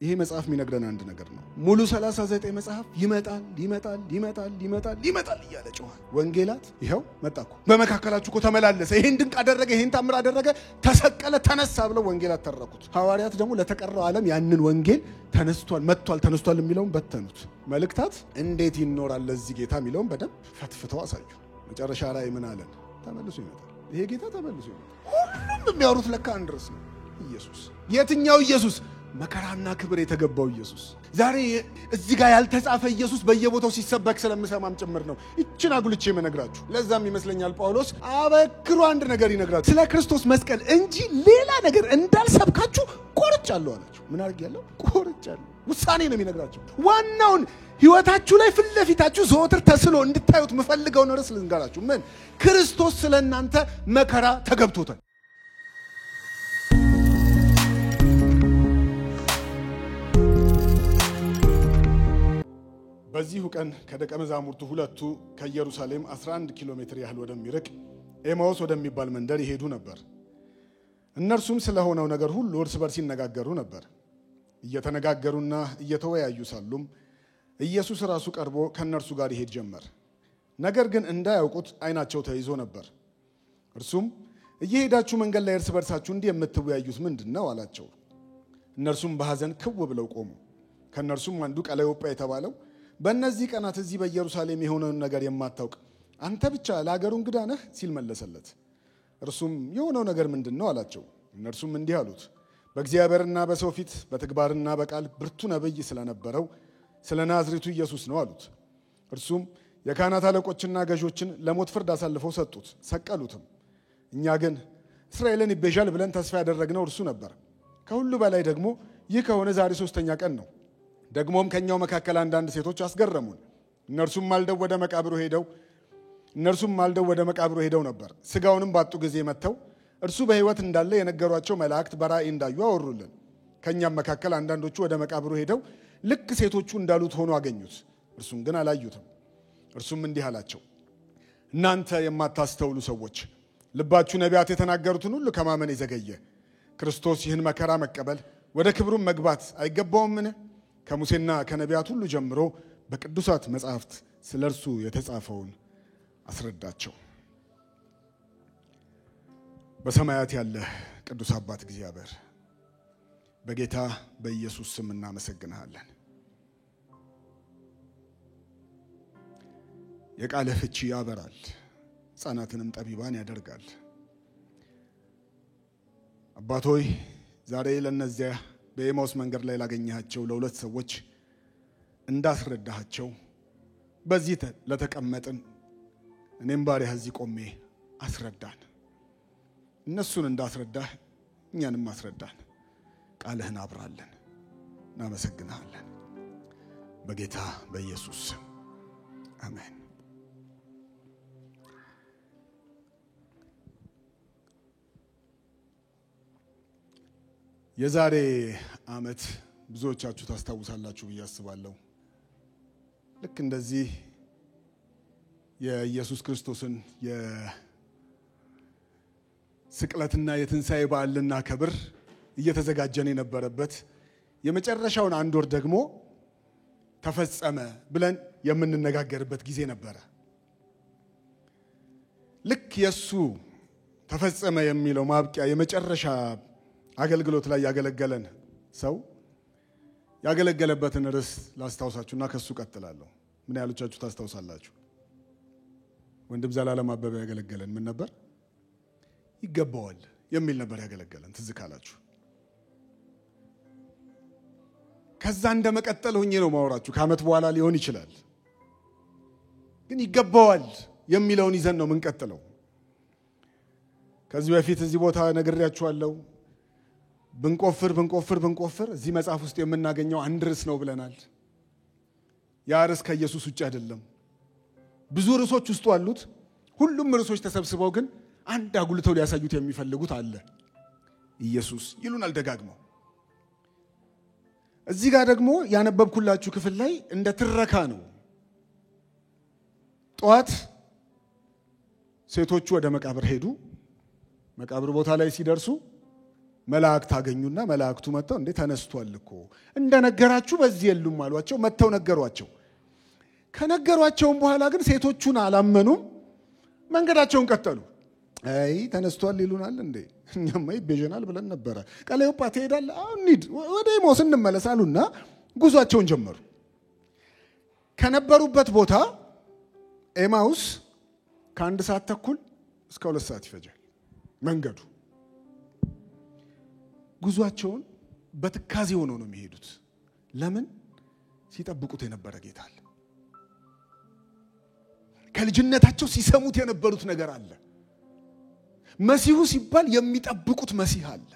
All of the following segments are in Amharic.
ይሄ መጽሐፍ የሚነግረን አንድ ነገር ነው። ሙሉ 39 መጽሐፍ ይመጣል እያለ ጮሃል። ወንጌላት ይሄው መጣኩ በመካከላችሁ እኮ ተመላለሰ፣ ይሄን ድንቅ አደረገ፣ ይሄን ታምር አደረገ፣ ተሰቀለ፣ ተነሳ ብለው ወንጌላት ተረኩት። ሐዋርያት ደግሞ ለተቀረው ዓለም ያንን ወንጌል ተነስቷል የሚለውን በተኑት። መልእክታት እንዴት ይኖራል ለዚህ ጌታ የሚለውን በደንብ ፈትፍተው አሳዩ። መጨረሻ ላይ ምን አለን? ተመልሶ ይመጣል። ይሄ ጌታ ተመልሶ ይመጣል። ሁሉም የሚያወሩት ለካ አንድ ርዕስ ነው። ኢየሱስ። የትኛው ኢየሱስ? መከራና ክብር የተገባው ኢየሱስ። ዛሬ እዚህ ጋር ያልተጻፈ ኢየሱስ በየቦታው ሲሰበክ ስለምሰማም ጭምር ነው እቺን አጉልቼ መነግራችሁ። ለዛም ይመስለኛል ጳውሎስ አበክሮ አንድ ነገር ይነግራችሁ፣ ስለ ክርስቶስ መስቀል እንጂ ሌላ ነገር እንዳልሰብካችሁ ቆርጫለሁ አላችሁ። ምን አድርጌያለሁ? ቆርጫለሁ። ውሳኔ ነው የሚነግራችሁ። ዋናውን ህይወታችሁ ላይ ፊት ለፊታችሁ ዘወትር ተስሎ እንድታዩት የምፈልገውን ርዕስ ልንገራችሁ። ምን? ክርስቶስ ስለእናንተ መከራ ተገብቶታል። በዚሁ ቀን ከደቀ መዛሙርቱ ሁለቱ ከኢየሩሳሌም 11 ኪሎ ሜትር ያህል ወደሚርቅ ኤማውስ ወደሚባል መንደር ይሄዱ ነበር። እነርሱም ስለሆነው ነገር ሁሉ እርስ በርስ ይነጋገሩ ነበር። እየተነጋገሩና እየተወያዩ ሳሉም ኢየሱስ ራሱ ቀርቦ ከነርሱ ጋር ይሄድ ጀመር። ነገር ግን እንዳያውቁት አይናቸው ተይዞ ነበር። እርሱም እየሄዳችሁ መንገድ ላይ እርስ በርሳችሁ እንዲህ የምትወያዩት ምንድነው አላቸው። እነርሱም በሐዘን ክው ብለው ቆሙ። ከነርሱም አንዱ ቀለዮጳ የተባለው በእነዚህ ቀናት እዚህ በኢየሩሳሌም የሆነውን ነገር የማታውቅ አንተ ብቻ ለአገሩ እንግዳ ነህ ሲል መለሰለት። እርሱም የሆነው ነገር ምንድነው አላቸው። እነርሱም እንዲህ አሉት፣ በእግዚአብሔርና በሰው ፊት በተግባርና በቃል ብርቱ ነብይ ስለነበረው ስለ ናዝሬቱ ኢየሱስ ነው አሉት። እርሱም የካህናት አለቆችና ገዦችን ለሞት ፍርድ አሳልፈው ሰጡት፣ ሰቀሉትም። እኛ ግን እስራኤልን ይቤዣል ብለን ተስፋ ያደረግነው እርሱ ነበር። ከሁሉ በላይ ደግሞ ይህ ከሆነ ዛሬ 3ኛ ቀን ነው። ደግሞም ከኛው መካከል አንዳንድ ሴቶች አስገረሙን። እነርሱም ማልደው ወደ መቃብሩ ሄደው ነበር። ስጋውንም ባጡ ጊዜ መጥተው እርሱ በሕይወት እንዳለ የነገሯቸው መላእክት በራእይ እንዳዩ አወሩልን። ከኛም መካከል አንዳንዶቹ ወደ መቃብሩ ሄደው ልክ ሴቶቹ እንዳሉት ሆኖ አገኙት፣ እርሱን ግን አላዩትም። እርሱም እንዲህ አላቸው፣ እናንተ የማታስተውሉ ሰዎች ልባችሁ ነቢያት የተናገሩትን ሁሉ ከማመን የዘገየ ክርስቶስ ይህን መከራ መቀበል ወደ ክብሩም መግባት አይገባውምን? ከሙሴና ከነቢያት ሁሉ ጀምሮ በቅዱሳት መጻሕፍት ስለ እርሱ የተጻፈውን አስረዳቸው። በሰማያት ያለ ቅዱስ አባት እግዚአብሔር በጌታ በኢየሱስ ስም እናመሰግንሃለን። የቃልህ ፍቺ ያበራል፣ ሕፃናትንም ጠቢባን ያደርጋል። አባቶይ ዛሬ ለነዚያ በኤማውስ መንገድ ላይ ላገኘሃቸው ለሁለት ሰዎች እንዳስረዳሃቸው በዚህ ለተቀመጥን እኔም ባሪያህ እዚህ ቆሜ አስረዳን። እነሱን እንዳስረዳህ እኛንም አስረዳን። ቃልህን አብራለን። እናመሰግንሃለን በጌታ በኢየሱስ ስም አሜን። የዛሬ ዓመት ብዙዎቻችሁ ታስታውሳላችሁ ብዬ አስባለሁ። ልክ እንደዚህ የኢየሱስ ክርስቶስን የስቅለትና የትንሣኤ በዓልና ክብር እየተዘጋጀን የነበረበት የመጨረሻውን አንድ ወር ደግሞ ተፈጸመ ብለን የምንነጋገርበት ጊዜ ነበረ። ልክ የሱ ተፈጸመ የሚለው ማብቂያ የመጨረሻ አገልግሎት ላይ ያገለገለን ሰው ያገለገለበትን ርዕስ ላስታውሳችሁና ከሱ ቀጥላለሁ። ምን ያሉቻችሁ ታስታውሳላችሁ? ወንድም ዘላለም አበበ ያገለገለን ምን ነበር? ይገባዋል የሚል ነበር ያገለገለን። ትዝ ካላችሁ ከዛ እንደመቀጠል ሆኜ ነው ማወራችሁ። ከዓመት በኋላ ሊሆን ይችላል፣ ግን ይገባዋል የሚለውን ይዘን ነው የምንቀጥለው። ከዚህ በፊት እዚህ ቦታ ነግሬያችኋለሁ። ብንቆፍር እዚህ መጽሐፍ ውስጥ የምናገኘው አንድ ርዕስ ነው ብለናል። ያ ርዕስ ከኢየሱስ ውጭ አይደለም። ብዙ ርዕሶች ውስጡ አሉት። ሁሉም ርዕሶች ተሰብስበው ግን አንድ አጉልተው ሊያሳዩት የሚፈልጉት አለ። ኢየሱስ ይሉናል ደጋግመው። እዚህ ጋር ደግሞ ያነበብኩላችሁ ክፍል ላይ እንደ ትረካ ነው። ጠዋት ሴቶቹ ወደ መቃብር ሄዱ። መቃብር ቦታ ላይ ሲደርሱ መላእክት አገኙና መላእክቱ መጣው እንዴ ተነስቷል እኮ እንደነገራችሁ በዚህ የሉም አሏቸው። መተው ነገሯቸው። ከነገሯቸውም በኋላ ግን ሴቶቹን አላመኑም። መንገዳቸውን ቀጠሉ። አይ ተነስቷል ይሉናል እንዴ እኛማ ይቤዠናል ብለን ነበር። ቀለዮጳ ትሄዳለህ? አዎ እንሂድ፣ ወደ ኤማውስ እንመለሳሉና ጉዟቸውን ጀመሩ። ከነበሩበት ቦታ ኤማውስ ከ1 ሰዓት ተኩል እስከ 2 ሰዓት ይፈጃል መንገዱ። ጉዟቸውን በትካዜ ሆነው ነው የሚሄዱት። ለምን? ሲጠብቁት የነበረ ጌታ አለ። ከልጅነታቸው ሲሰሙት የነበሩት ነገር አለ። መሲሁ ሲባል የሚጠብቁት መሲህ አለ።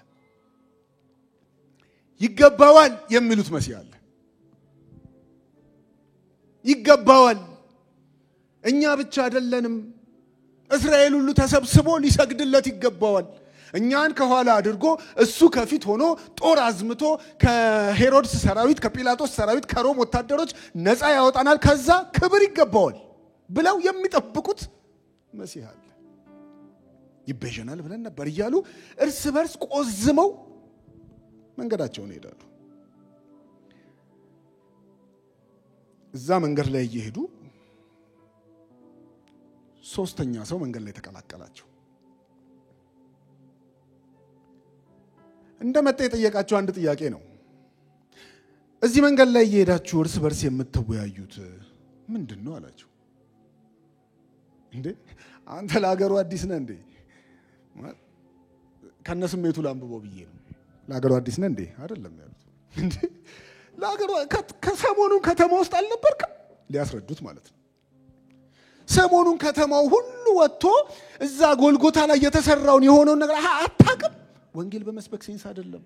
ይገባዋል የሚሉት መሲህ አለ። ይገባዋል። እኛ ብቻ አይደለንም፣ እስራኤል ሁሉ ተሰብስቦ ሊሰግድለት ይገባዋል። እኛን ከኋላ አድርጎ እሱ ከፊት ሆኖ ጦር አዝምቶ ከሄሮድስ ሰራዊት፣ ከጲላጦስ ሰራዊት፣ ከሮም ወታደሮች ነፃ ያወጣናል፣ ከዛ ክብር ይገባዋል ብለው የሚጠብቁት መሲህ አለ። ይቤዠናል ብለን ነበር እያሉ እርስ በርስ ቆዝመው መንገዳቸውን ይሄዳሉ። እዛ መንገድ ላይ እየሄዱ ሶስተኛ ሰው መንገድ ላይ ተቀላቀላቸው። እንደመጣ የጠየቃቸው አንድ ጥያቄ ነው። እዚህ መንገድ ላይ እየሄዳችሁ እርስ በርስ የምትወያዩት ምንድነው አላቸው። እንዴ አንተ ለሀገሩ አዲስ ነህ እንዴ? ከነስሜቱ ላምብቦ ብዬ ነው። ለሀገሩ አዲስ ነህ እንዴ? አይደለም ያሉት። እንዴ ለሀገሩ ከሰሞኑን ከተማ ውስጥ አልነበርክም? ሊያስረዱት ማለት ነው። ሰሞኑን ከተማው ሁሉ ወጥቶ እዛ ጎልጎታ ላይ የተሰራውን የሆነውን ነገር አታውቅም? ወንጌል በመስበክ ሴንስ አይደለም።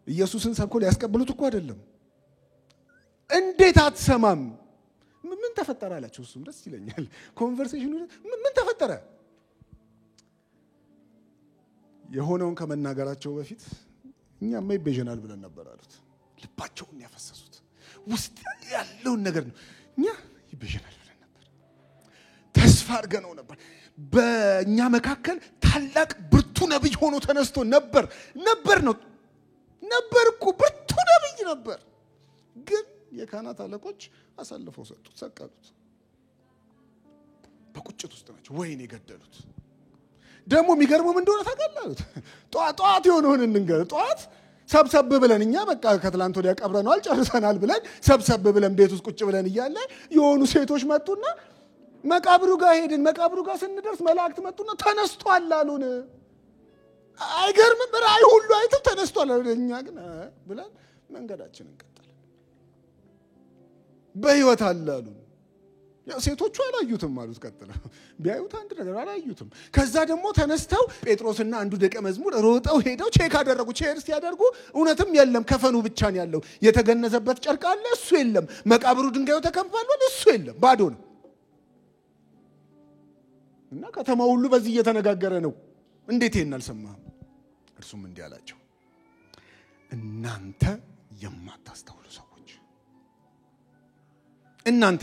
ኢየሱስን ሰብኮ ሊያስቀበሉት እኮ አይደለም። እንዴት አትሰማም? ምን ተፈጠረ አላቸው። እሱም ደስ ይለኛል ኮንቨርሴሽኑ። ምን ተፈጠረ? የሆነውን ከመናገራቸው በፊት እኛማ ይቤዠናል ብለን ነበር አሉት። ልባቸውን ያፈሰሱት ውስጥ ያለውን ነገር ነው። እኛ ይቤዠናል ብለን ነበር፣ ተስፋ አድርገነው ነበር። በእኛ መካከል ታላቅ ብርቱ ነብይ ሆኖ ተነስቶ ነበር እኮ ብርቱ ነብይ ነበር። ግን የካህናት አለቆች አሳልፈው ሰጡት፣ ሰቀሉት። በቁጭት ውስጥ ናቸው። ወይኔ ገደሉት። ደግሞ የሚገርመው ምን እንደሆነ ታውቃላችሁ? ጧት የሆነውን እንንገር። ጧት ሰብሰብ ብለን እኛ በቃ ከትላንት ወዲያ ቀብረናል ጨርሰናል ብለን ሰብሰብ ብለን ቤት ውስጥ ቁጭ ብለን እያለ የሆኑ ሴቶች መጡና መቃብሩ ጋር ሄድን። መቃብሩ ጋር ስንደርስ መላእክት መጡና ተነስቷል አሉን። አይገርምም? ራእይ ሁሉ አይተው ተነስቷል አሉን። እኛ ግን ብለን መንገዳችንን ቀጠልን። በህይወት አለ አሉን። ያው ሴቶቹ አላዩትም አሉት። ቀጥለው ቢያዩት አንድ ነገር አላዩትም። ከዛ ደግሞ ተነስተው ጴጥሮስና አንዱ ደቀ መዝሙር ሮጠው ሄደው ቼክ አደረጉ። ቼክ ሲያደርጉ እውነትም የለም፣ ከፈኑ ብቻ ነው ያለው። የተገነዘበት ጨርቅ አለ፣ እሱ የለም። መቃብሩ ድንጋዩ ተከምፏል፣ እሱ የለም፣ ባዶ ነው። እና ከተማው ሁሉ በዚህ እየተነጋገረ ነው። እንዴት ይሄን አልሰማህም? እርሱም እንዲህ አላቸው፣ እናንተ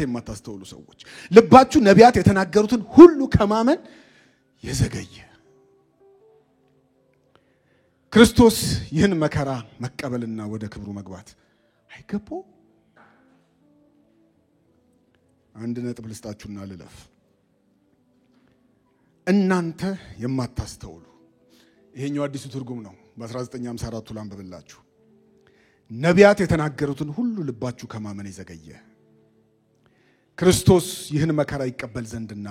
የማታስተውሉ ሰዎች ልባችሁ ነቢያት የተናገሩትን ሁሉ ከማመን የዘገየ ክርስቶስ ይህን መከራ መቀበልና ወደ ክብሩ መግባት አይገባው። አንድ ነጥብ ልስጣችሁና ልለፍ። እናንተ የማታስተውሉ፣ ይሄኛው አዲሱ ትርጉም ነው። በ1954 ላንብብላችሁ። ነቢያት የተናገሩትን ሁሉ ልባችሁ ከማመን የዘገየ ክርስቶስ ይህን መከራ ይቀበል ዘንድና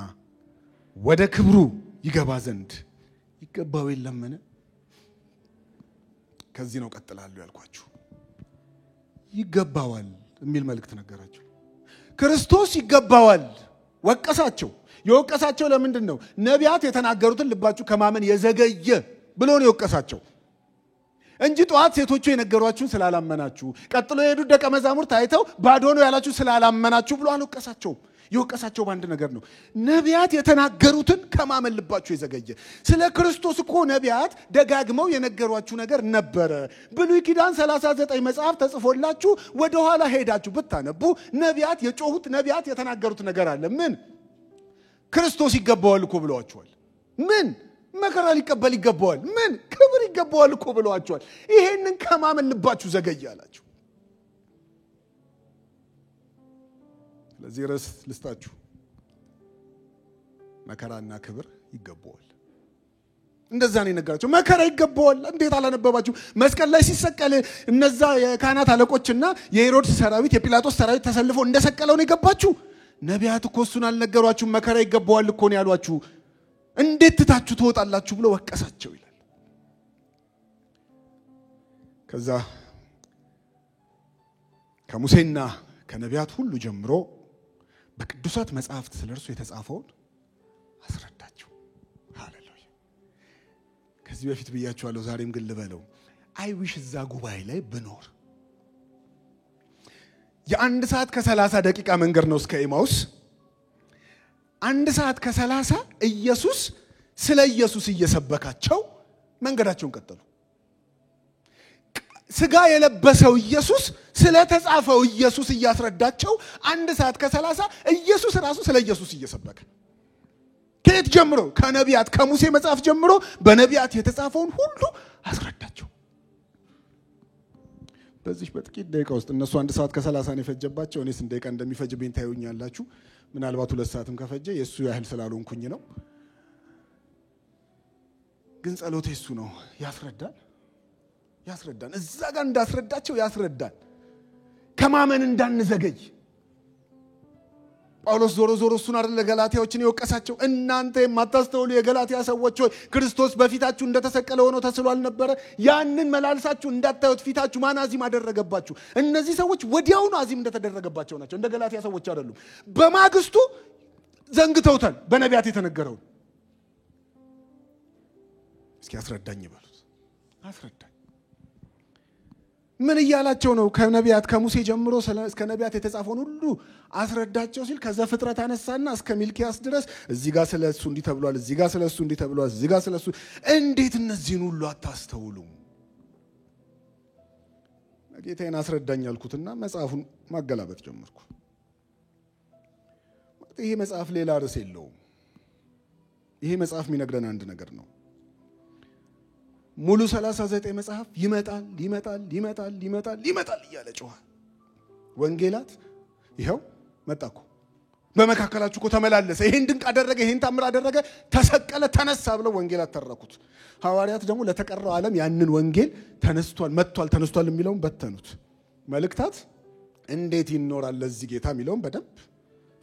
ወደ ክብሩ ይገባ ዘንድ ይገባው የለምን? ከዚህ ነው ቀጥላለሁ ያልኳችሁ። ይገባዋል የሚል መልእክት ነገራቸው። ክርስቶስ ይገባዋል ወቀሳቸው። የወቀሳቸው ለምንድን ነው? ነቢያት የተናገሩትን ልባችሁ ከማመን የዘገየ ብሎ ነው የወቀሳቸው እንጂ ጧት ሴቶቹ የነገሯችሁን ስላላመናችሁ፣ ቀጥሎ የሄዱ ደቀ መዛሙርት አይተው ባዶ ነው ያላችሁ ስላላመናችሁ ብሎ አልወቀሳቸውም። የወቀሳቸው በአንድ ነገር ነው። ነቢያት የተናገሩትን ከማመን ልባችሁ የዘገየ። ስለ ክርስቶስ እኮ ነቢያት ደጋግመው የነገሯችሁ ነገር ነበረ። ብሉይ ኪዳን 39 መጽሐፍ ተጽፎላችሁ ወደ ኋላ ሄዳችሁ ብታነቡ ነቢያት የጮሁት ነቢያት የተናገሩት ነገር አለ። ምን? ክርስቶስ ይገባዋል እኮ ብለዋቸዋል። ምን? መከራ ሊቀበል ይገባዋል። ምን ክብር ይገባዋል እኮ ብለዋቸዋል። ይሄንን ከማመን ልባችሁ ዘገየ አላችሁ። ስለዚህ ርዕስ ልስጣችሁ፣ መከራና ክብር ይገባዋል። እንደዛ ነው የነገራቸው። መከራ ይገባዋል። እንዴት አላነበባችሁ? መስቀል ላይ ሲሰቀል እነዛ የካህናት አለቆችና የሄሮድስ ሰራዊት የጲላጦስ ሰራዊት ተሰልፈው እንደሰቀለው ነው የገባችሁ? ነቢያት እኮ እሱን አልነገሯችሁም? መከራ ይገባዋል እኮ ነው ያሏችሁ። እንዴት ትታችሁ ትወጣላችሁ ብሎ ወቀሳቸው ይላል። ከዛ ከሙሴና ከነቢያት ሁሉ ጀምሮ በቅዱሳት መጻሕፍት ስለርሱ የተጻፈውን አስረዳቸው። ሃሌሉያ። ከዚህ በፊት ብያችኋለሁ፣ ዛሬም ግን ልበለው። አይዊሽ እዛ ጉባኤ ላይ ብኖር። የ1 ሰዓት ከ30 ደቂቃ መንገድ ነው እስከ ኤማውስ። 1 ሰዓት ከ30 ኢየሱስ ስለ ኢየሱስ እየሰበካቸው መንገዳቸውን ቀጠሉ። ስጋ የለበሰው ኢየሱስ ስለ ተጻፈው ኢየሱስ እያስረዳቸው 1 ሰዓት ከ30 ኢየሱስ ራሱ ስለ ኢየሱስ እየሰበከ ከየት ጀምሮ? ከነቢያት ከሙሴ መጽሐፍ ጀምሮ በነቢያት የተጻፈውን ሁሉ አስረዳቸው። በዚህ በጥቂት ደቂቃ ውስጥ እነሱ 1 ሰዓት ከ30 ነው የፈጀባቸው። እኔ ስንት ደቂቃ እንደሚፈጅብኝ ታዩኛላችሁ። ምናልባት 2 ሰዓትም ከፈጀ የሱ ያህል ስላልሆንኩኝ ነው። ግን ጸሎቴ እሱ ነው። ያስረዳን እዛ ጋር እንዳስረዳቸው ያስረዳን። ከማመን እንዳንዘገይ ጳውሎስ ዞሮ እሱን አይደል ገላትያዎችን የወቀሳቸው። እናንተ የማታስተውሉ የገላትያ ሰዎች ሆይ ክርስቶስ በፊታችሁ እንደተሰቀለ ሆኖ ተስሎ አልነበረ? ያንን መላልሳችሁ እንዳታዩት ፊታችሁ ማን አዚም አደረገባችሁ? እነዚህ ሰዎች ወዲያውኑ አዚም እንደተደረገባቸው ናቸው። እንደ ገላትያ ሰዎች አይደሉም። በማግስቱ ዘንግተውታል በነቢያት የተነገረውን። እስኪ አስረዳኝ ይበሉት። አስረዳኝ ምን እያላቸው ነው? ከነቢያት ከሙሴ ጀምሮ እስከ ነቢያት የተጻፈውን ሁሉ አስረዳቸው ሲል ከዘፍጥረት አነሳና እስከ ሚልኪያስ ድረስ እዚህ ጋር ስለሱ እንዲህ ተብሏል፣ እዚህ ጋር ስለሱ እንዲህ ተብሏል፣ እዚህ ጋር ስለሱ። እንዴት እነዚህን ሁሉ አታስተውሉም? ጌታዬን አስረዳኝ አልኩትና መጽሐፉን ማገላበጥ ጀመርኩ። ይሄ መጽሐፍ ሌላ ርዕስ የለውም። ይሄ መጽሐፍ የሚነግረን አንድ ነገር ነው። ሙሉ 39 መጽሐፍ ይመጣል እያለ ጮኸ። ወንጌላት ይኸው መጣኩ፣ በመካከላችሁ እኮ ተመላለሰ፣ ይሄን ድንቅ አደረገ፣ ይሄን ታምር አደረገ፣ ተሰቀለ፣ ተነሳ ብለው ወንጌላት ተረኩት። ሐዋርያት ደግሞ ለተቀረው ዓለም ያንን ወንጌል ተነስቷል የሚለውን በተኑት። መልእክታት እንዴት ይኖራል ለዚህ ጌታ የሚለውን በደንብ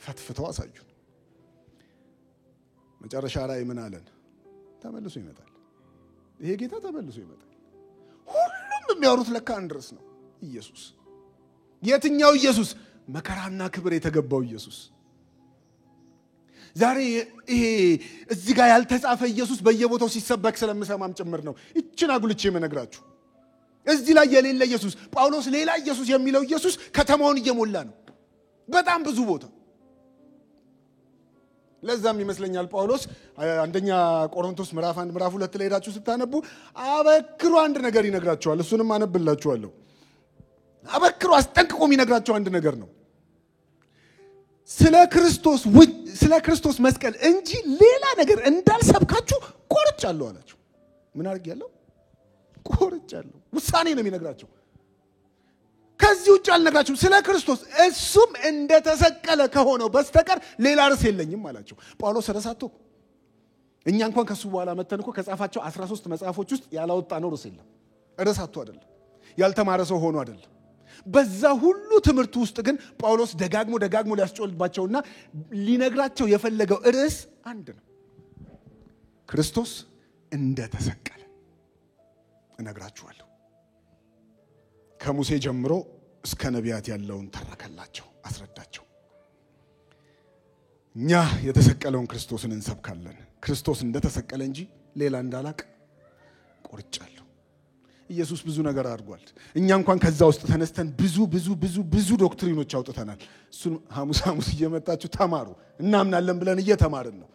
ፈትፍተው አሳዩ። መጨረሻ ላይ ምን አለን? ተመልሶ ይመጣል። ይሄ ጌታ ተመልሶ ይመጣል። ሁሉም የሚያወሩት ለካ አንድ ርዕስ ነው። ኢየሱስ። የትኛው ኢየሱስ? መከራና ክብር የተገባው ኢየሱስ። ዛሬ ይሄ እዚህ ጋር ያልተጻፈ ኢየሱስ በየቦታው ሲሰበክ ስለምሰማም ጭምር ነው እቺን አጉልቼ የምነግራችሁ። እዚህ ላይ የሌለ ኢየሱስ፣ ጳውሎስ ሌላ ኢየሱስ የሚለው ኢየሱስ ከተማውን እየሞላ ነው በጣም ብዙ ቦታ። ለዛም ይመስለኛል ጳውሎስ አንደኛ ቆሮንቶስ ምዕራፍ 1 ምዕራፍ 2 ላይ ሄዳችሁ ስታነቡ አበክሮ አንድ ነገር ይነግራቸዋል። እሱንም አነብላችኋለሁ። አበክሮ አስጠንቅቆ የሚነግራቸው አንድ ነገር ነው። ስለ ክርስቶስ መስቀል እንጂ ሌላ ነገር እንዳልሰብካችሁ ቆርጫለሁ አላቸው። ምን አድርጌያለሁ? ቆርጫለሁ። ውሳኔ ነው የሚነግራቸው። ከዚህ ውጭ አልነግራችሁም። ስለ ክርስቶስ እሱም እንደተሰቀለ ከሆነው በስተቀር ሌላ ርዕስ የለኝም አላቸው። ጳውሎስ ረሳቶ እኛ እንኳን ከሱ በኋላ መተን እኮ ከጻፋቸው 13 መጽሐፎች ውስጥ ያላወጣ ነው ርዕስ የለም። ረሳቶ አይደለም፣ ያልተማረ ሰው ሆኖ አይደለም። በዛ ሁሉ ትምህርት ውስጥ ግን ጳውሎስ ደጋግሞ ሊያስጮልባቸውና ሊነግራቸው የፈለገው ርዕስ አንድ ነው። ክርስቶስ እንደተሰቀለ እነግራችኋለሁ። ከሙሴ ጀምሮ እስከ ነቢያት ያለውን ተረከላቸው፣ አስረዳቸው። እኛ የተሰቀለውን ክርስቶስን እንሰብካለን። ክርስቶስ እንደተሰቀለ እንጂ ሌላ እንዳላቅ ቆርጫለሁ። ኢየሱስ ብዙ ነገር አድርጓል። እኛ እንኳን ከዛ ውስጥ ተነስተን ብዙ ዶክትሪኖች አውጥተናል። እሱን ሐሙስ እየመጣችሁ ተማሩ። እናምናለን ብለን እየተማርን ነው።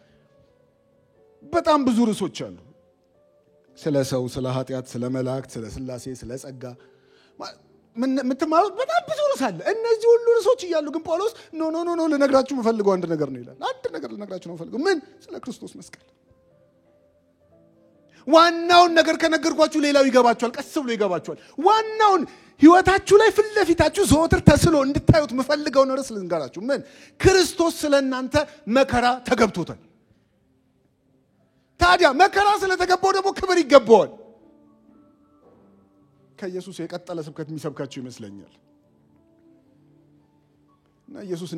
በጣም ብዙ ርዕሶች አሉ። ስለ ሰው፣ ስለ ኃጢአት፣ ስለ መላእክት፣ ስለ ሥላሴ፣ ስለ ጸጋ ምትማሩት በጣም ብዙ ርዕስ አለ። እነዚህ ሁሉ ርዕሶች እያሉ ግን ጳውሎስ ኖ ልነግራችሁ የምፈልገው አንድ ነገር ነው ይላል። አንድ ነገር ልነግራችሁ ነው የምፈልገው። ምን? ስለ ክርስቶስ መስቀል። ዋናውን ነገር ከነገርኳችሁ ሌላው ይገባችኋል፣ ቀስ ብሎ ይገባችኋል። ዋናውን ህይወታችሁ ላይ ፊት ለፊታችሁ ዘወትር ተስሎ እንድታዩት የምፈልገውን ርዕስ ልንገራችሁ። ምን? ክርስቶስ ስለእናንተ መከራ ተገብቶታል። ታዲያ መከራ ስለተገባው ደግሞ ክብር ይገባዋል። ከኢየሱስ የቀጠለ ስብከት የሚሰብካችሁ ይመስለኛል። እና ኢየሱስ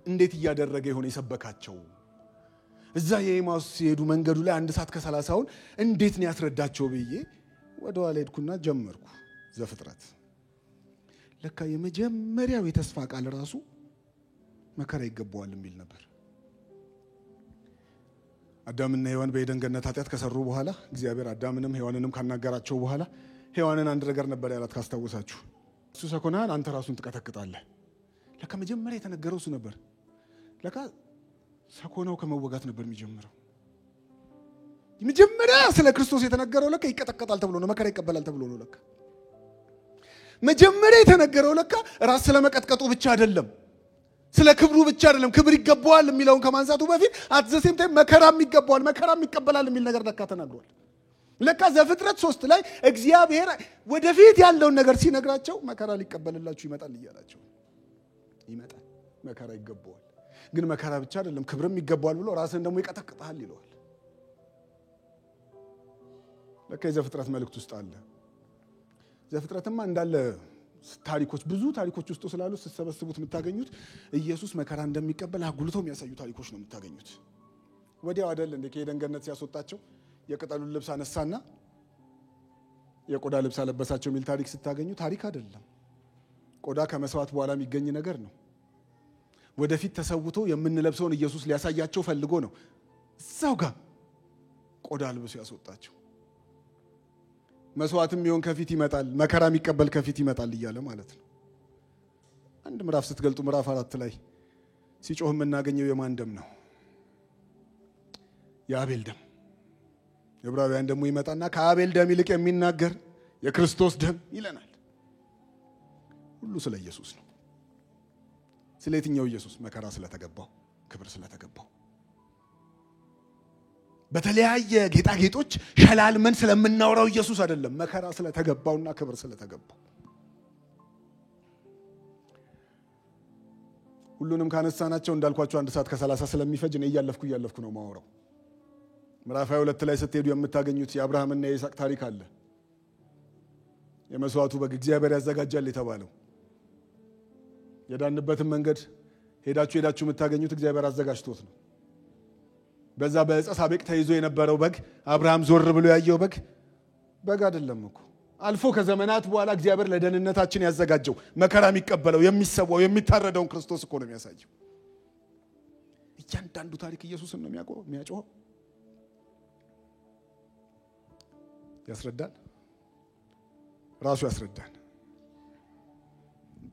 እንዴት እያደረገ የሆነ የሰበካቸው እዛ የኤማውስ ሲሄዱ መንገዱ ላይ 1 ሰዓት ከ30 እንዴት ነው ያስረዳቸው ብዬ ወደ ኋላ ሄድኩና ጀመርኩ። ዘፍጥረት ለካ የመጀመሪያው የተስፋ ቃል ራሱ መከራ ይገባዋል የሚል ነበር። አዳምና ሔዋን በኤደን ገነት ኃጢአት ከሰሩ በኋላ እግዚአብሔር አዳምንም ሔዋንንም ካናገራቸው በኋላ ሔዋንን አንድ ነገር ነበር ያላት ካስታወሳችሁ። እሱ ሰኮናን አንተ ራሱን ትቀጠቅጣለህ። ለካ መጀመሪያ የተነገረው እሱ ነበር። ለካ ሰኮናው ከመወጋት ነበር የሚጀምረው። የመጀመሪያ ስለ ክርስቶስ የተነገረው ለካ ይቀጠቀጣል ተብሎ ነው፣ መከራ ይቀበላል ተብሎ ነው። ለካ መጀመሪያ የተነገረው ለካ ራስ ስለመቀጥቀጡ ብቻ አይደለም፣ ስለ ክብሩ ብቻ አይደለም። ክብር ይገባዋል የሚለውን ከማንሳቱ በፊት አትዘሴም ታይም መከራም ይገባዋል፣ መከራም ይቀበላል የሚል ነገር ለካ ተናግሯል። ለካ ዘፍጥረት 3 ላይ እግዚአብሔር ወደፊት ያለውን ነገር ሲነግራቸው መከራ ሊቀበልላችሁ ይመጣል እያላቸው ይመጣል። መከራ ይገባዋል፣ ግን መከራ ብቻ አይደለም ክብርም ይገባዋል ብሎ ራስን ደግሞ ይቀጠቅጣል ይለዋል። ለካ የዘፍጥረት መልእክት ውስጥ አለ። ዘፍጥረትማ እንዳለ ታሪኮች ብዙ ታሪኮች ውስጥ ስላሉ ስትሰበስቡት የምታገኙት ኢየሱስ መከራ እንደሚቀበል አጉልቶ የሚያሳዩ ታሪኮች ነው የምታገኙት። ወዲያው አይደል እንደ ከኤደን ገነት ሲያስወጣቸው የቅጠሉን ልብስ አነሳና የቆዳ ልብስ አለበሳቸው የሚል ታሪክ ስታገኙ ታሪክ አይደለም። ቆዳ ከመስዋዕት በኋላ የሚገኝ ነገር ነው። ወደፊት ተሰውቶ የምንለብሰውን ኢየሱስ ሊያሳያቸው ፈልጎ ነው እዛው ጋር ቆዳ ልብስ ያስወጣቸው። መስዋዕትም ይሆን ከፊት ይመጣል፣ መከራ የሚቀበል ከፊት ይመጣል እያለ ማለት ነው። አንድ ምዕራፍ ስትገልጡ ምዕራፍ 4 ላይ ሲጮህ የምናገኘው የማን ደም ነው? የአቤል ደም። ዕብራውያን ደግሞ ይመጣና ከአቤል ደም ይልቅ የሚናገር የክርስቶስ ደም ይለናል። ሁሉ ስለ ኢየሱስ ነው። ስለ የትኛው ኢየሱስ? መከራ ስለተገባው፣ ክብር ስለተገባው፣ በተለያየ ጌጣጌጦች ሸላልመን ስለምናወራው ኢየሱስ አይደለም፣ መከራ ስለተገባውና ክብር ስለተገባው። ሁሉንም ካነሳናቸው እንዳልኳቸው 1 ሰዓት ከ30 ስለሚፈጅ እኔ እያለፍኩ ነው ማወራው። ምዕራፍ 22 ላይ ስትሄዱ የምታገኙት የአብርሃምና የይስሐቅ ታሪክ አለ። የመስዋዕቱ በግ እግዚአብሔር ያዘጋጃል የተባለው የዳንበትን መንገድ ሄዳችሁ የምታገኙት እግዚአብሔር አዘጋጅቶት ነው። በዛ በዕፀ ሳቤቅ ተይዞ የነበረው በግ አብርሃም ዞር ብሎ ያየው በግ አይደለም እኮ። አልፎ ከዘመናት በኋላ እግዚአብሔር ለደህንነታችን ያዘጋጀው መከራ የሚቀበለው የሚሰዋው የሚታረደውን ክርስቶስ እኮ ነው የሚያሳየው። እያንዳንዱ ታሪክ ኢየሱስን ነው የሚያጮኸው። ያስረዳል፣ ራሱ ያስረዳል።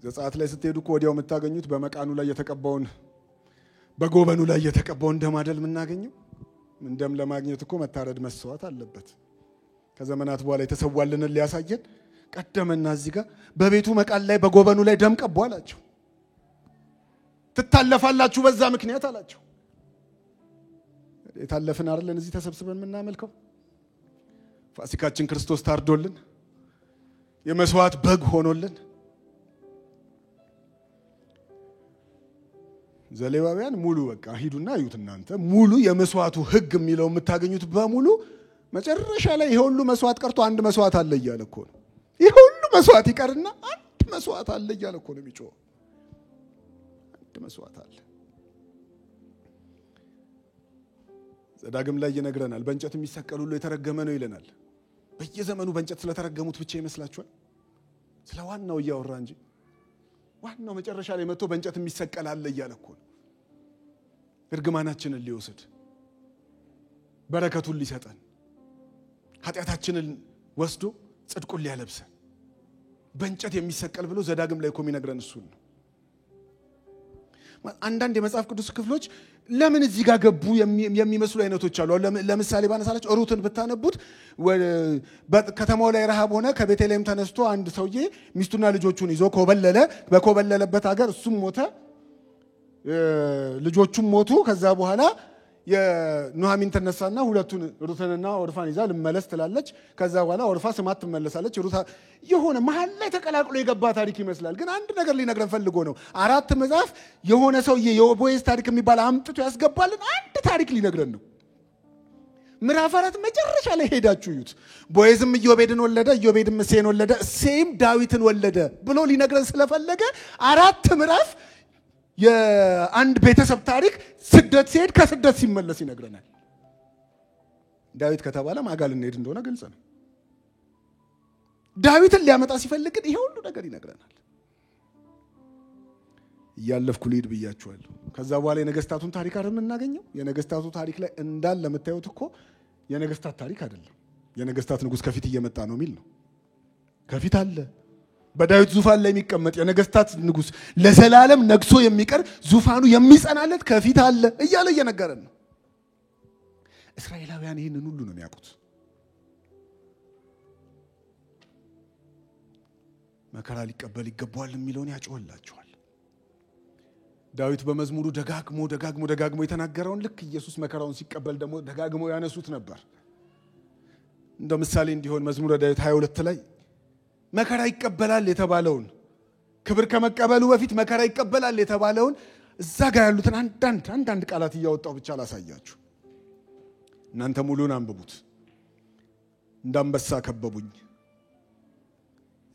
ዘጸአት ላይ ስትሄዱ እኮ ወዲያው የምታገኙት በመቃኑ ላይ የተቀባውን በጎበኑ ላይ የተቀባውን ደም አይደል የምናገኘው። ደም ለማግኘት እኮ መታረድ መስዋዕት አለበት። ከዘመናት በኋላ የተሰዋልንን ሊያሳየን ቀደመና እዚህ ጋር በቤቱ መቃን ላይ በጎበኑ ላይ ደም ቀቡ አላቸው። ትታለፋላችሁ በዛ ምክንያት አላቸው። የታለፍን አይደለን እዚህ ተሰብስበን የምናመልከው። ፋሲካችን ክርስቶስ ታርዶልን የመስዋዕት በግ ሆኖልን። ዘሌዋውያን ሙሉ በቃ ሂዱና አዩት እናንተ ሙሉ የመስዋዕቱ ህግ የሚለው የምታገኙት በሙሉ መጨረሻ ላይ ይሄ ሁሉ መስዋዕት ቀርቶ አንድ መስዋዕት አለ እያለ እኮ ነው። ይሄ ሁሉ መስዋዕት ይቀርና አንድ መስዋዕት አለ እያለ እኮ ነው የሚጮህ። አንድ መስዋዕት አለ። ዘዳግም ላይ ይነግረናል። በእንጨት የሚሰቀል ሁሉ የተረገመ ነው ይለናል። በየዘመኑ በእንጨት ስለተረገሙት ብቻ ይመስላችኋል? ስለ ዋናው እያወራ እንጂ ዋናው መጨረሻ ላይ መጥቶ በእንጨት የሚሰቀል አለ እያለ እኮ ነው። እርግማናችንን ሊወስድ በረከቱን ሊሰጠን ኃጢአታችንን ወስዶ ጽድቁን ሊያለብሰን በእንጨት የሚሰቀል ብሎ ዘዳግም ላይ እኮ የሚነግረን እሱ ነው። አንዳንድ የመጽሐፍ ቅዱስ ክፍሎች ለምን እዚህ ጋር ገቡ የሚመስሉ አይነቶች አሉ። ለምሳሌ ባነሳላችሁ ሩትን ብታነቡት ከተማው ላይ ረሃብ ሆነ። ከቤተልሔም ተነስቶ አንድ ሰውዬ ሚስቱና ልጆቹን ይዞ ኮበለለ። በኮበለለበት ሀገር እሱም ሞተ፣ ልጆቹም ሞቱ። ከዛ በኋላ የኑሐሚን ተነሳና ሁለቱን ሩትንና ኦርፋን ይዛ ልመለስ ትላለች። ከዛ በኋላ ኦርፋ ስማት ትመለሳለች። ሩታ የሆነ መሀል ላይ ተቀላቅሎ የገባ ታሪክ ይመስላል። ግን አንድ ነገር ሊነግረን ፈልጎ ነው። 4 መጽሐፍ የሆነ ሰውዬ የቦዔዝ ታሪክ የሚባል አምጥቶ ያስገባልን አንድ ታሪክ ሊነግረን ነው። ምዕራፍ 4 መጨረሻ ላይ ሄዳችሁ እዩት። ቦዔዝም ኢዮቤድን ወለደ፣ ኢዮቤድም እሴይን ወለደ፣ እሴይም ዳዊትን ወለደ ብሎ ሊነግረን ስለፈለገ 4 ምዕራፍ የአንድ ቤተሰብ ታሪክ ስደት ሲሄድ ከስደት ሲመለስ ይነግረናል። ዳዊት ከተባለ ማጋል እንሄድ እንደሆነ ግልጽ ነው። ዳዊትን ሊያመጣ ሲፈልግ ይሄ ሁሉ ነገር ይነግረናል። እያለፍኩ ልሂድ ብያችኋለሁ። ከዛ በኋላ የነገስታቱን ታሪክ አይደል የምናገኘው? የነገስታቱ ታሪክ ላይ እንዳለ ለምታዩት እኮ የነገስታት ታሪክ አይደለም። የነገስታት ንጉስ ከፊት እየመጣ ነው የሚል ነው። ከፊት አለ በዳዊት ዙፋን ላይ የሚቀመጥ የነገስታት ንጉስ ለዘላለም ነግሶ የሚቀር ዙፋኑ የሚጸናለት ከፊት አለ እያለ እየነገረን ነው። እስራኤላውያን ይህንን ሁሉ ነው የሚያውቁት። መከራ ሊቀበል ይገባዋል የሚለውን ያጮህላቸዋል። ዳዊት በመዝሙሩ ደጋግሞ የተናገረውን ልክ ኢየሱስ መከራውን ሲቀበል ደግሞ ደጋግሞ ያነሱት ነበር። እንደ ምሳሌ እንዲሆን መዝሙረ ዳዊት 22 ላይ መከራ ይቀበላል የተባለውን ክብር ከመቀበሉ በፊት መከራ ይቀበላል የተባለውን እዛ ጋር ያሉትን አንዳንድ ቃላት እያወጣው ብቻ ላሳያችሁ። እናንተ ሙሉን አንብቡት። እንዳንበሳ ከበቡኝ፣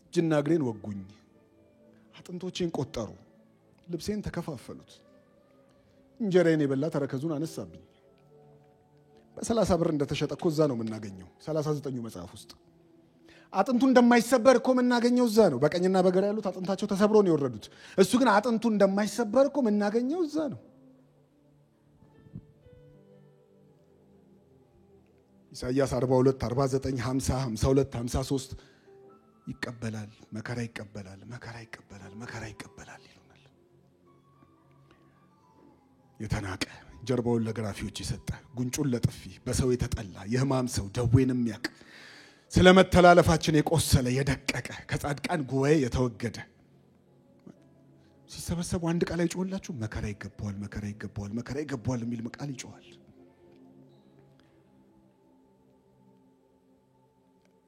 እጅና እግሬን ወጉኝ፣ አጥንቶቼን ቆጠሩ፣ ልብሴን ተከፋፈሉት፣ እንጀራዬን የበላ ተረከዙን አነሳብኝ። በ30 ብር እንደተሸጠ እኮ እዛ ነው የምናገኘው 39 መጽሐፍ ውስጥ። አጥንቱ እንደማይሰበር እኮ የምናገኘው እዛ ነው። በቀኝና በግራ ያሉት አጥንታቸው ተሰብሮ ነው የወረዱት። እሱ ግን አጥንቱ እንደማይሰበር እኮ የምናገኘው እዛ ነው። ኢሳይያስ 42 49 50 52 53 ይቀበላል፣ መከራ ይቀበላል ይሉናል። የተናቀ ጀርባውን ለግራፊዎች የሰጠ ጉንጩን ለጥፊ በሰው የተጠላ የሕማም ሰው ደዌን የሚያቅ ስለመተላለፋችን የቆሰለ የደቀቀ ከጻድቃን ጉባኤ የተወገደ ሲሰበሰቡ አንድ ቃል ይጮህላችሁ መከራ ይገባዋል የሚል ቃል ይጮሃል።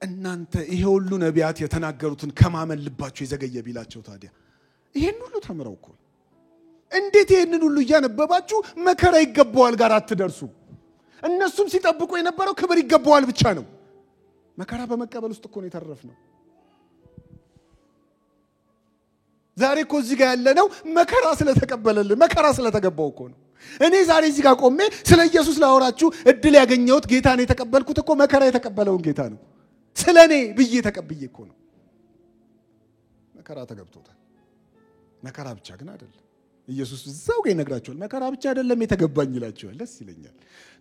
እናንተ ይሄ ሁሉ ነቢያት የተናገሩትን ከማመን ልባችሁ የዘገየ ቢላቸው ታዲያ ይሄን ሁሉ ተምረው እኮ እንዴት ይሄንን ሁሉ እያነበባችሁ መከራ ይገባዋል ጋር አትደርሱ? እነሱም ሲጠብቁ የነበረው ክብር ይገባዋል ብቻ ነው። መከራ በመቀበል ውስጥ እኮ ነው የተረፍነው። ዛሬ እኮ እዚህ ጋር ያለነው መከራ ስለተቀበለልን መከራ ስለተገባው እኮ ነው። እኔ ዛሬ እዚህ ጋር ቆሜ ስለ ኢየሱስ ላወራችሁ እድል ያገኘሁት ጌታን የተቀበልኩት እኮ መከራ የተቀበለውን ጌታ ነው። ስለኔ ብዬ ተቀብዬ እኮ ነው። መከራ ተገብቶታል። መከራ ብቻ ግን አይደለም። ኢየሱስ እዛው ጋር ይነግራቸዋል። መከራ ብቻ አይደለም የተገባኝ ይላቸዋል። ደስ ይለኛል።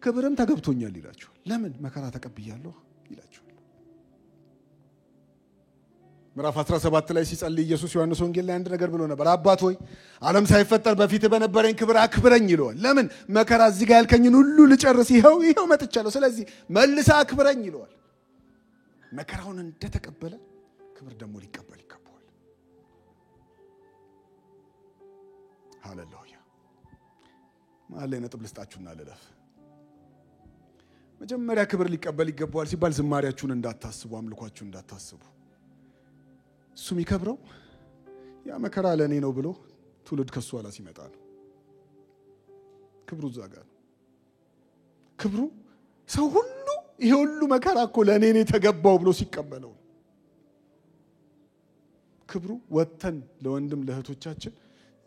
ክብርም ተገብቶኛል ይላቸዋል። ለምን? መከራ ተቀብያለሁ ይላቸዋል። ምዕራፍ 17 ላይ ሲጸልይ ኢየሱስ ዮሐንስ ወንጌል ላይ አንድ ነገር ብሎ ነበር። አባት ሆይ ዓለም ሳይፈጠር በፊት በነበረኝ ክብር አክብረኝ ይለዋል። ለምን? መከራ እዚህ ጋር ያልከኝን ሁሉ ልጨርስ ይሄው መጥቻለሁ። ስለዚህ መልሳ አክብረኝ ይለዋል። መከራውን እንደተቀበለ ክብር ደግሞ ሊቀበል ይገባዋል። ሃሌሉያ። ማለ ነጥብ ልስጣችሁና ልለፍ። መጀመሪያ ክብር ሊቀበል ይገባዋል ሲባል ዝማሪያችሁን እንዳታስቡ፣ አምልኳችሁን እንዳታስቡ። እሱ የሚከብረው ያ መከራ ለኔ ነው ብሎ ትውልድ ከሱ ኋላ ሲመጣ ነው። ክብሩ እዛ ጋር ነው። ክብሩ ሰው ሁሉ ይሄ ሁሉ መከራ እኮ ለኔ ነው የተገባው ብሎ ሲቀበለው። ክብሩ ወተን ለወንድም ለእህቶቻችን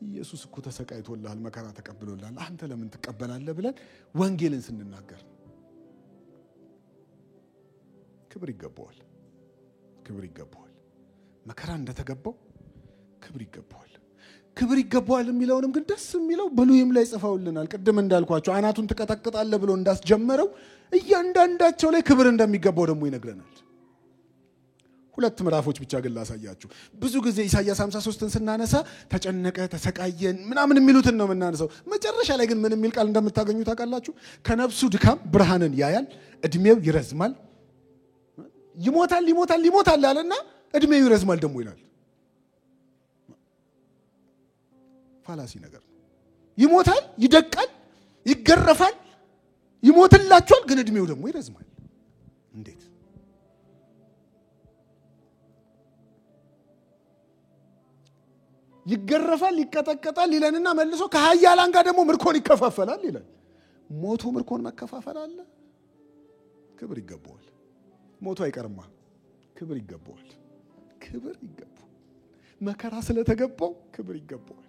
ኢየሱስ እኮ ተሰቃይቶልሃል፣ መከራ ተቀብሎልሃል፣ አንተ ለምን ትቀበላለህ ብለን ወንጌልን ስንናገር ክብር ይገባዋል። መከራ እንደተገባው ክብር ይገባዋል። ክብር ይገባዋል የሚለውንም ግን ደስ የሚለው ብሉይም ላይ ጽፈውልናል። ቅድም እንዳልኳቸው አናቱን ተቀጠቅጣለህ ብሎ እንዳስጀመረው እያንዳንዳቸው ላይ ክብር እንደሚገባው ደግሞ ይነግረናል። 2 ምዕራፎች ብቻ ግን ላሳያችሁ። ብዙ ጊዜ ኢሳይያስ 53ን ስናነሳ ተጨነቀ፣ ተሰቃየን ምናምን የሚሉትን ነው የምናነሳው። መጨረሻ ላይ ግን ምን የሚል ቃል እንደምታገኙ ታውቃላችሁ? ከነፍሱ ድካም ብርሃንን ያያል፣ እድሜው ይረዝማል። ይሞታል አለና እድሜው ይረዝማል ደግሞ ይላል። ፋላሲ ነገር ነው። ይሞታል፣ ይደቃል፣ ይገረፋል፣ ይሞትላችኋል፣ ግን እድሜው ደግሞ ይረዝማል። እንዴት? ይገረፋል፣ ይቀጠቀጣል ይለንና መልሶ ከኃያላን ጋር ደግሞ ምርኮን ይከፋፈላል ይላል። ሞቱ ምርኮን መከፋፈል አለ። ክብር ይገባዋል። ሞቱ አይቀርማ። ክብር ይገባዋል። ክብር ይገባዋል። መከራ ስለተገባው ክብር ይገባዋል።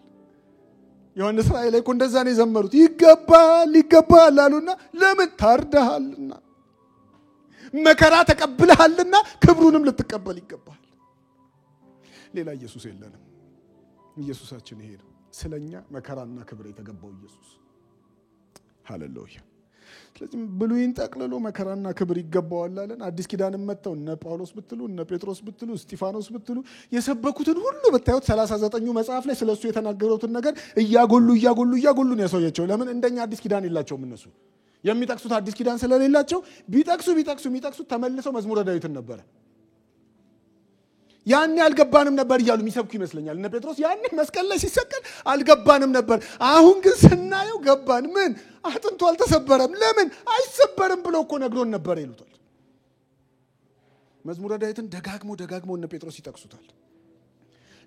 ዮሐንስ ራእይ ላይ እኮ እንደዛ ነው የዘመሩት። ይገባል ይገባል አሉና ለምን? ታርደሃልና መከራ ተቀብለሃልና ክብሩንም ልትቀበል ይገባል። ሌላ ኢየሱስ የለንም። ኢየሱሳችን ይሄ ነው። ስለኛ መከራና ክብር የተገባው ኢየሱስ። ሃሌሉያ። ስለዚህ ብሉይን ጠቅልሎ መከራና ክብር ይገባዋል አለን። አዲስ ኪዳንም መጣው እነ ጳውሎስ ብትሉ እነ ጴጥሮስ ብትሉ እስጢፋኖስ ብትሉ የሰበኩትን ሁሉ ብታዩት 39ኙ መጽሐፍ ላይ ስለሱ የተናገሩትን ነገር እያጎሉ ነው ያሳያቸው። ለምን? እንደኛ አዲስ ኪዳን የላቸውም እነሱ። የሚጠቅሱት አዲስ ኪዳን ስለሌላቸው ቢጠቅሱ ተመልሰው መዝሙረ ዳዊትን ነበር። ያኔ አልገባንም ነበር እያሉ የሚሰብኩ ይመስለኛል እነ ጴጥሮስ። ያኔ መስቀል ላይ ሲሰቀል አልገባንም ነበር፣ አሁን ግን ስናየው ገባን። ምን? አጥንቱ አልተሰበረም። ለምን? አይሰበርም ብሎ እኮ ነግሮን ነበር ይሉታል። መዝሙረ ዳዊትን ደጋግሞ እነ ጴጥሮስ ይጠቅሱታል።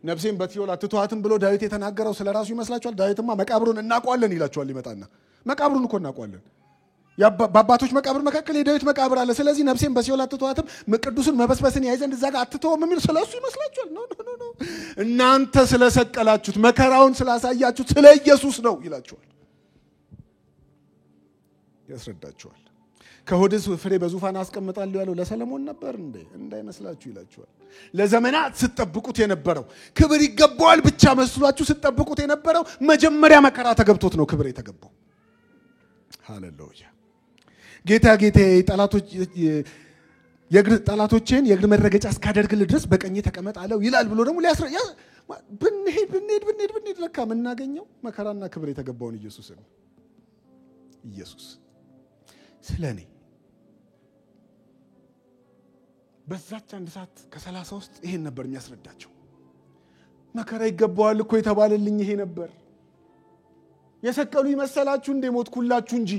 ነፍሴን በሲኦል አትተዋትም ብሎ ዳዊት የተናገረው ስለራሱ ይመስላችኋል? ዳዊትማ መቃብሩን እናውቀዋለን ይላችኋል። ይመጣና መቃብሩን እኮ እናውቀዋለን። በአባቶች መቃብር መካከል የዳዊት መቃብር አለ። ስለዚህ ነፍሴን በሲኦል አትተዋትም፣ ቅዱሱን መበስበስን ያይ ዘንድ እዛ ጋር አትተውም የሚል ስለሱ ይመስላችኋል? ኖ። እናንተ ስለሰቀላችሁት መከራውን ስላሳያችሁት ስለ ኢየሱስ ነው ይላችኋል፣ ያስረዳችኋል። ከሆድስ ፍሬ በዙፋን አስቀምጣለሁ ያለው ለሰለሞን ነበር እንዴ? እንዳይመስላችሁ ይላችኋል። ለዘመናት ስትጠብቁት የነበረው ክብር ይገባዋል ብቻ መስሏችሁ ስትጠብቁት የነበረው መጀመሪያ መከራ ተገብቶት ነው ክብር የተገባው። ሃሌሉያ። ጌታዬ ጠላቶቼን የእግር መረገጫ እስካደርግልህ ድረስ በቀኜ ተቀመጥ አለው ይላል ብሎ ደግሞ ብንሄድ ለካ የምናገኘው መከራና ክብር የተገባውን ኢየሱስ ነው። ኢየሱስ ስለኔ በዛች 1 ሰዓት ከ30 ውስጥ ይሄን ነበር የሚያስረዳቸው። መከራ ይገባዋል እኮ የተባለልኝ ይሄ ነበር። የሰቀሉ ይመሰላችሁ እንዴ? ሞትኩላችሁ እንጂ።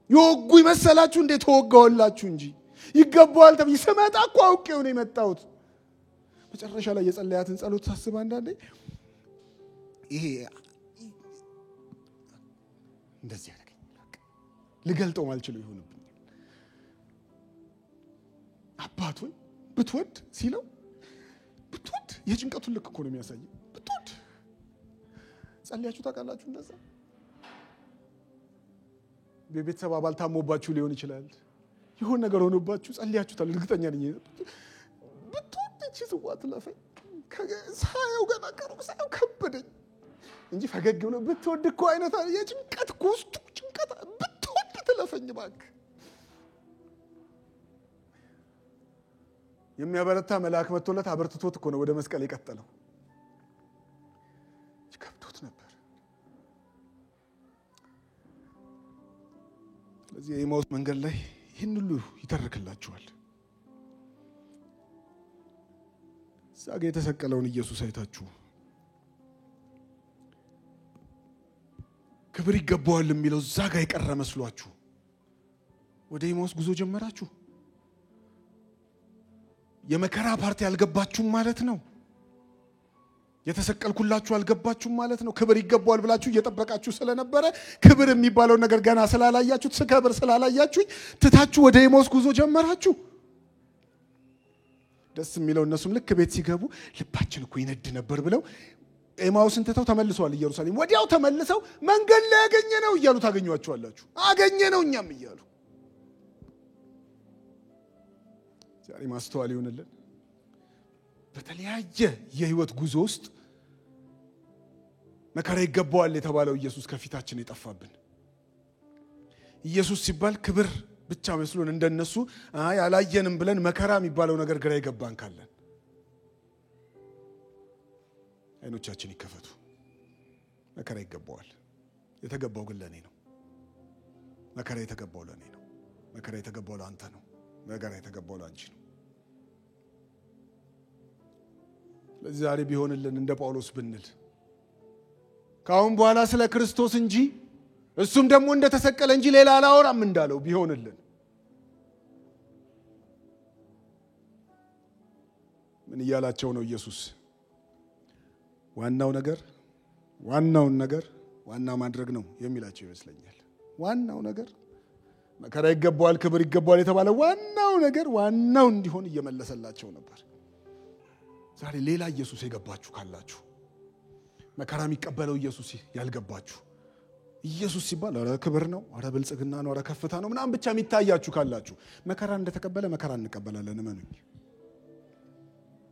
የወጉ ይመሰላችሁ እንዴ? ተወጋውላችሁ እንጂ። ይገባዋል ተብዬ ስመጣ እኮ አውቄው ነው የመጣሁት። መጨረሻ ላይ የጸለያትን ጸሎት ሳስብ አንዳንዴ ይሄ እንደዚህ ያደርገኝ ልገልጠው ማልችለው ይሆንብኝ። አባት ሆይ ብትወድ ሲለው ብትወድ የጭንቀቱን ልክ እኮ ነው የሚያሳየው። ብትወድ ጸልያችሁ ታውቃላችሁ? እንደዛ በቤተሰብ አባል ታሞባችሁ ሊሆን ይችላል። ይሆን ነገር ሆኖባችሁ ጸልያችሁታል። እርግጠኛ ነኝ ብትወድ እቺ ጽዋ ትለፈኝ። ሳየው ገና ቀሩብ ሳየው ከበደኝ እንጂ ፈገግ ብሎ ብትወድ እኮ አይነት የጭንቀት ውስጡ ጭንቀት ብትወድ ትለፈኝ ባክ። የሚያበረታ መልአክ መጥቶለት አበርትቶት እኮ ነው ወደ መስቀል የቀጠለው። ይከብዶት ነበር። ስለዚህ የኤማውስ መንገድ ላይ ይህን ሁሉ ይተርክላችኋል። እዛ ጋ የተሰቀለውን ኢየሱስ አይታችሁ ክብር ይገባዋል የሚለው እዛ ጋ የቀረ መስሏችሁ ወደ ኤማውስ ጉዞ ጀመራችሁ። የመከራ ፓርቲ አልገባችሁም ማለት ነው። የተሰቀልኩላችሁ አልገባችሁም ማለት ነው። ክብር ይገባዋል ብላችሁ እየጠበቃችሁ ስለነበረ ክብር የሚባለው ነገር ገና ስላላያችሁት ስከብር ስላላያችሁ ትታችሁ ወደ ኤማውስ ጉዞ ጀመራችሁ። ደስ የሚለው እነሱም ልክ ቤት ሲገቡ ልባችን እኮ ይነድ ነበር ብለው ኤማውስን ትተው ተመልሰዋል ኢየሩሳሌም። ወዲያው ተመልሰው መንገድ ላይ ያገኘነው እያሉ ታገኙዋቸዋላችሁ። አገኘነው እኛም እያሉ ዛሬ ማስተዋል ይሆንልን። በተለያየ የህይወት ጉዞ ውስጥ መከራ ይገባዋል የተባለው ኢየሱስ ከፊታችን የጠፋብን። ኢየሱስ ሲባል ክብር ብቻ መስሎን እንደነሱ አላየንም ብለን መከራ የሚባለው ነገር ግራ ይገባን ካለን አይኖቻችን ይከፈቱ። መከራ ይገባዋል። የተገባው ግን ለኔ ነው። መከራ የተገባው ለኔ ነው። መከራ የተገባው ለአንተ ነው። መከራ የተገባው ለአንቺ ነው። ስለዚህ ዛሬ ቢሆንልን እንደ ጳውሎስ ብንል ካሁን በኋላ ስለ ክርስቶስ እንጂ እሱም ደግሞ እንደተሰቀለ እንጂ ሌላ አላወራም እንዳለው ቢሆንልን ምን እያላቸው ነው ኢየሱስ? ዋናውን ነገር ዋና ማድረግ ነው የሚላቸው ይመስለኛል። ዋናው ነገር መከራ ይገባዋል፣ ክብር ይገባዋል የተባለ ዋናው ነገር ዋናው እንዲሆን እየመለሰላቸው ነበር። ዛሬ ሌላ ኢየሱስ የገባችሁ ካላችሁ፣ መከራ የሚቀበለው ኢየሱስ ያልገባችሁ፣ ኢየሱስ ሲባል አረ ክብር ነው፣ አረ ብልጽግና ነው፣ አረ ከፍታ ነው ምናምን ብቻ የሚታያችሁ ካላችሁ፣ መከራ እንደተቀበለ መከራ እንቀበላለን። እመኑኝ።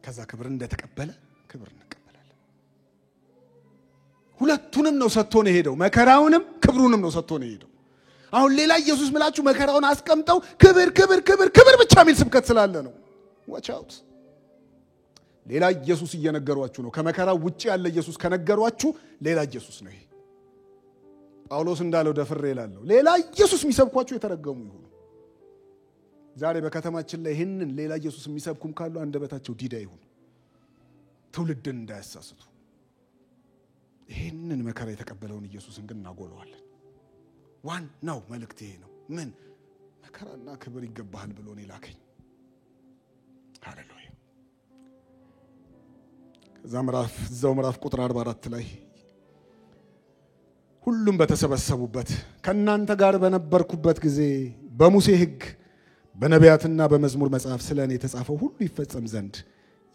ከዛ ክብር እንደተቀበለ ክብር እንቀበላለን። ሁለቱንም ነው ሰጥቶ ነው የሄደው። መከራውንም ክብሩንም ነው ሰጥቶ ነው የሄደው። አሁን ሌላ ኢየሱስ ምላችሁ መከራውን አስቀምጠው ክብር ክብር ክብር ክብር ብቻ የሚል ስብከት ስላለ ነው። ዋች አውት። ሌላ ኢየሱስ እየነገሯችሁ ነው። ከመከራ ውጪ ያለ ኢየሱስ ከነገሯችሁ ሌላ ኢየሱስ ነው ይሄ። ጳውሎስ እንዳለው ደፍሬ እላለሁ፣ ሌላ ኢየሱስ የሚሰብኳችሁ የተረገሙ ይሁኑ። ዛሬ በከተማችን ላይ ይህንን ሌላ ኢየሱስ የሚሰብኩም ካሉ አንደበታቸው ዲዳ ይሁን፣ ትውልድን እንዳያሳስቱ። ይህንን መከራ የተቀበለውን ኢየሱስን ግን እናጎለዋለን። ዋናው መልእክት ይሄ ነው። ምን መከራና ክብር ይገባሃል ብሎ ነው ላከኝ። ሃሌሉያ። እዛው ምዕራፍ ቁጥር 44 ላይ ሁሉም በተሰበሰቡበት ከናንተ ጋር በነበርኩበት ጊዜ በሙሴ ሕግ በነቢያትና በመዝሙር መጽሐፍ ስለኔ የተጻፈው ሁሉ ይፈጸም ዘንድ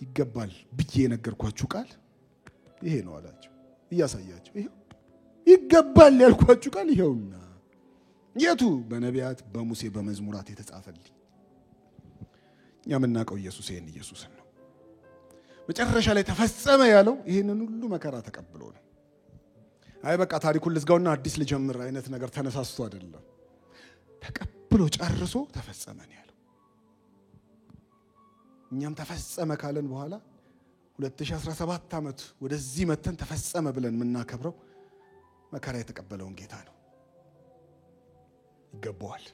ይገባል ብዬ የነገርኳችሁ ቃል ይሄ ነው አላቸው። እያሳያቸው ይሄው ይገባል ያልኳችሁ ቃል ይሄውና። የቱ? በነቢያት በሙሴ በመዝሙራት የተጻፈልኝ። እኛ የምናውቀው ኢየሱስ ይሄን ኢየሱስን ነው። መጨረሻ ላይ ተፈጸመ ያለው ይሄንን ሁሉ መከራ ተቀብሎ ነው። አይ በቃ ታሪኩን ልዝጋውና አዲስ ልጀምር አይነት ነገር ተነሳስቶ አይደለም። ተቀብሎ ጨርሶ ተፈጸመ ነው ያለው። እኛም ተፈጸመ ካለን በኋላ 2017 ዓመት ወደዚህ መተን ተፈጸመ ብለን የምናከብረው መከራ የተቀበለውን ጌታ ነው። ይገባዋል።